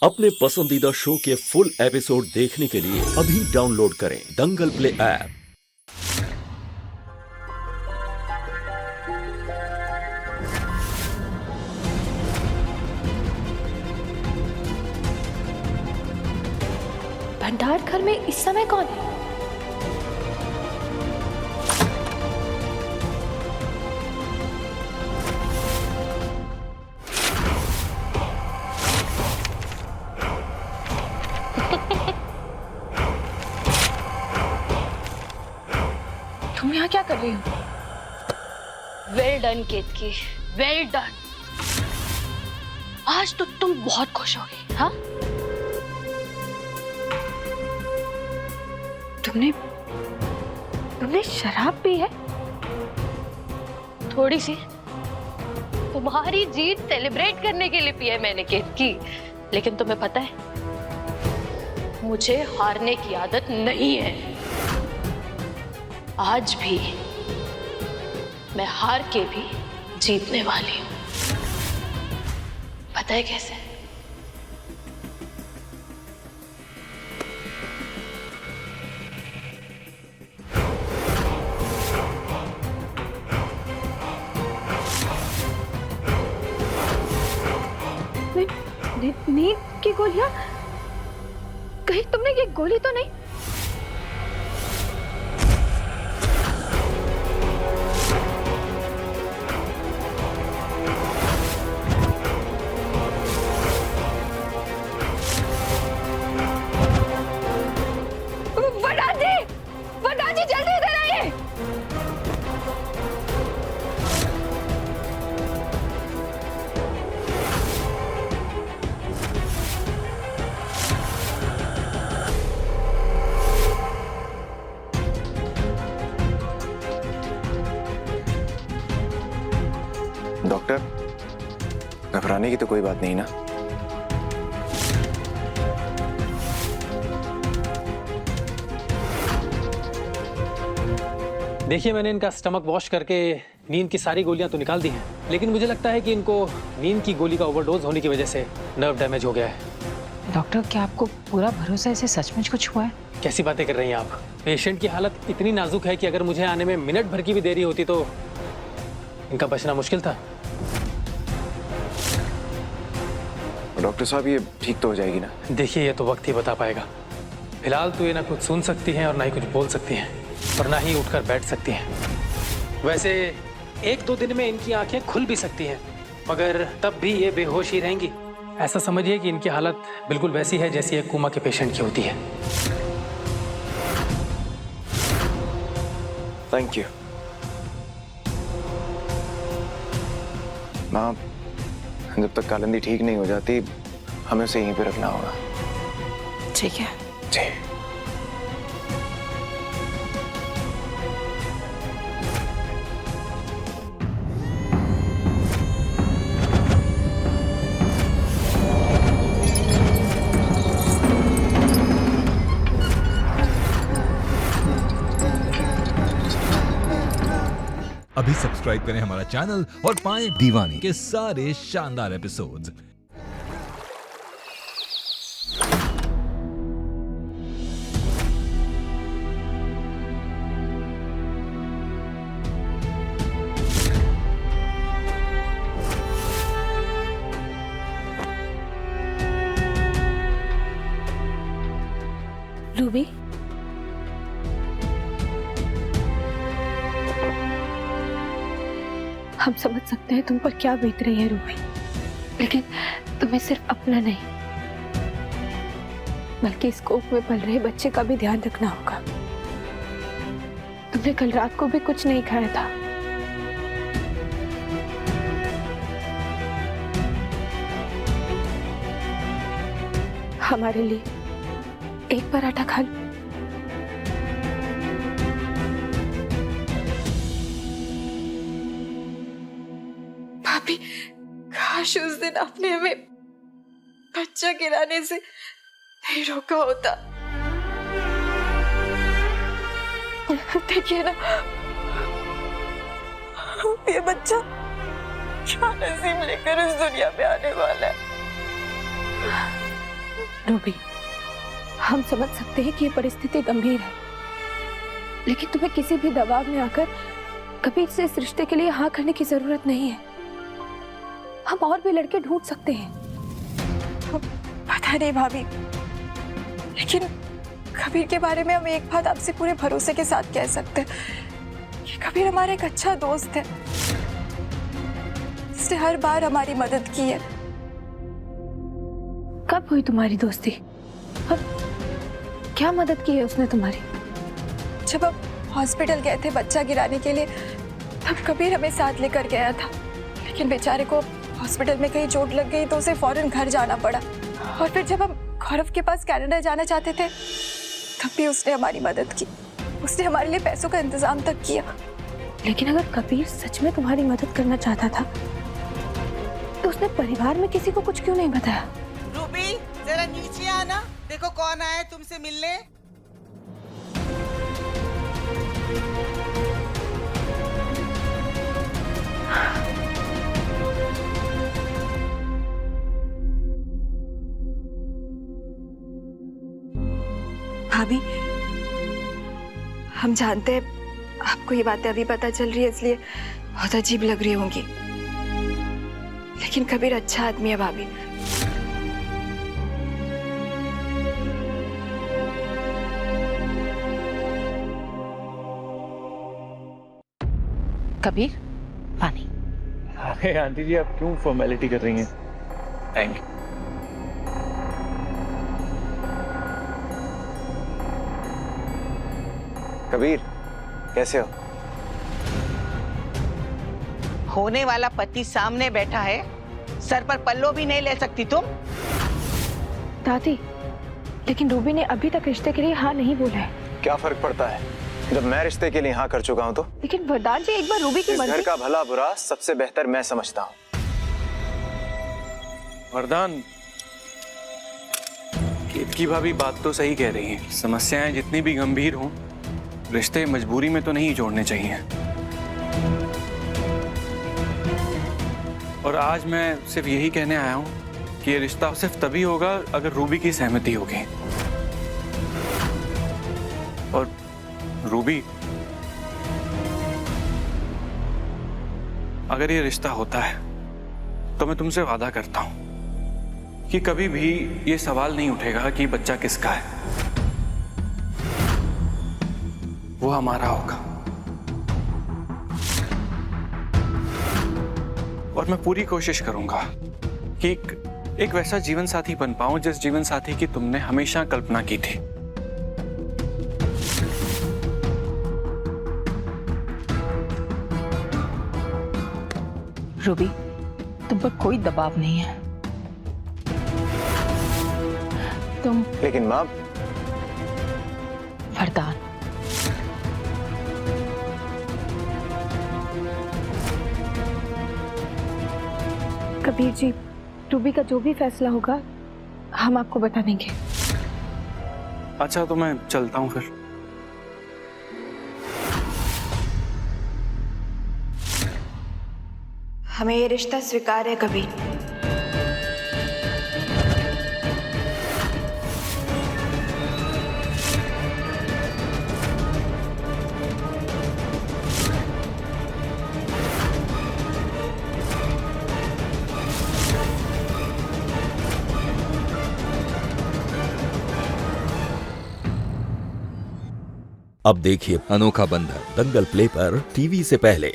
अपने पसंदीदा शो के फुल एपिसोड देखने के लिए अभी डाउनलोड करें दंगल प्ले ऐप। भंडार घर में इस समय कौन है? तुम यहाँ क्या कर रही हो? वेल डन केतकी, वेल डन। आज तो तुम बहुत खुश होगी, हाँ? तुमने शराब पी है? थोड़ी सी। तुम्हारी जीत सेलिब्रेट करने के लिए पी है मैंने केतकी। लेकिन तुम्हें पता है, मुझे हारने की आदत नहीं है। आज भी मैं हार के भी जीतने वाली हूं। पता है कैसे? नींद की गोलियां? कहीं तुमने ये गोली तो नहीं? वरदान जी जल्दी इधर आइए। डॉक्टर, घबराने की तो कोई बात नहीं ना? देखिए, मैंने इनका स्टमक वॉश करके नींद की सारी गोलियां तो निकाल दी हैं, लेकिन मुझे लगता है कि इनको नींद की गोली का ओवरडोज होने की वजह से नर्व डैमेज हो गया है। डॉक्टर, क्या आपको पूरा भरोसा है इसे सचमुच कुछ हुआ है? कैसी बातें कर रही हैं आप? पेशेंट की हालत इतनी नाजुक है कि अगर मुझे आने में मिनट भर की भी देरी होती तो इनका बचना मुश्किल था। डॉक्टर साहब, ये ठीक तो हो जाएगी ना? देखिए, ये तो वक्त ही बता पाएगा। फिलहाल तो ये ना कुछ सुन सकती हैं और ना ही कुछ बोल सकती हैं और ना ही उठकर बैठ सकती हैं। वैसे 1-2 दिन में इनकी आंखें खुल भी सकती हैं, मगर तब भी ये बेहोश ही रहेंगी। ऐसा समझिए कि इनकी हालत बिल्कुल वैसी है जैसी एक कोमा के पेशेंट की होती है। Thank you. माँ, जब तक कालिंदी ठीक नहीं हो जाती, हमें उसे यहीं पे रखना होगा। ठीक है। जी। अभी सब्सक्राइब करें हमारा चैनल और पाएं दीवानी के सारे शानदार एपिसोड्स। रूबी, हम समझ सकते हैं तुम पर क्या बीत रही है रूबी, लेकिन तुम्हें सिर्फ अपना नहीं बल्कि इस कोख में पल रहे बच्चे का भी ध्यान रखना होगा। तुमने कल रात को भी कुछ नहीं खाया था। हमारे लिए एक पराठा खा लो। भाभी, काश उस दिन आपने हमें बच्चा गिराने से नहीं रोका होता। देखिए ना, ये बच्चा क्या नसीब लेकर इस दुनिया में आने वाला है। रूबी, हम समझ सकते हैं कि ये परिस्थिति गंभीर है, लेकिन तुम्हें किसी भी दबाव में आकर कबीर से इस रिश्ते के लिए हाँ करने की जरूरत नहीं है। हम और भी लड़के ढूंढ सकते हैं। पता नहीं भाभी, लेकिन कबीर के बारे में हम एक बात आपसे पूरे भरोसे के साथ कह सकते हैं कि कबीर हमारा एक अच्छा दोस्त है, जिसने हर बार हमारी मदद की है। कब हुई तुम्हारी दोस्ती और क्या मदद की है उसने तुम्हारी? जब हम हॉस्पिटल गए थे बच्चा गिराने के लिए, तब कबीर हमें साथ लेकर गया था, लेकिन बेचारे को हॉस्पिटल में कहीं चोट लग गई तो उसे फौरन घर जाना पड़ा। और फिर जब हम गौरव के पास कनाडा जाना चाहते थे, तब भी उसने हमारी मदद की। उसने हमारे लिए पैसों का इंतजाम तक किया। लेकिन अगर कबीर सच में तुम्हारी मदद करना चाहता था, तो उसने परिवार में किसी को कुछ क्यों नहीं बताया? रूबी, जरा नीचे आना, देखो कौन आया है तुमसे मिलने। भाभी, हम जानते हैं आपको ये बातें अभी पता चल रही है, इसलिए बहुत अजीब लग रही होंगी, लेकिन कबीर अच्छा आदमी है भाभी। कबीर, पानी। अरे आंटी जी, आप क्यों फॉर्मेलिटी कर रही हैं? Thank you. कबीर, कैसे हो? होने वाला पति सामने बैठा है, सर पर पल्लो भी नहीं ले सकती तुम? दादी, लेकिन रूबी ने अभी तक रिश्ते के लिए हाँ नहीं बोला है। क्या फर्क पड़ता है जब मैं रिश्ते के लिए हाँ कर चुका हूँ तो? लेकिन वरदान जी, एक बार रूबी की इस घर मर्जी। का भला बुरा सबसे बेहतर मैं समझता हूँ। वरदान, केतकी भाभी बात तो सही कह रही है। समस्याएं जितनी भी गंभीर हों, रिश्ते मजबूरी में तो नहीं जोड़ने चाहिए। और आज मैं सिर्फ यही कहने आया हूं कि ये रिश्ता सिर्फ तभी होगा अगर रूबी की सहमति होगी। और रूबी, अगर ये रिश्ता होता है तो मैं तुमसे वादा करता हूं कि कभी भी ये सवाल नहीं उठेगा कि बच्चा किसका है, वो हमारा होगा। और मैं पूरी कोशिश करूंगा कि एक वैसा जीवन साथी बन पाऊं जिस जीवन साथी की तुमने हमेशा कल्पना की थी। रूबी, तुम पर कोई दबाव नहीं है। तुम लेकिन माँ, वरदान, कबीर जी, रूबी का जो भी फैसला होगा हम आपको बता देंगे। अच्छा तो मैं चलता हूं फिर। हमें ये रिश्ता स्वीकार है कबीर। अब देखिए अनोखा बंधन दंगल प्ले पर टीवी से पहले।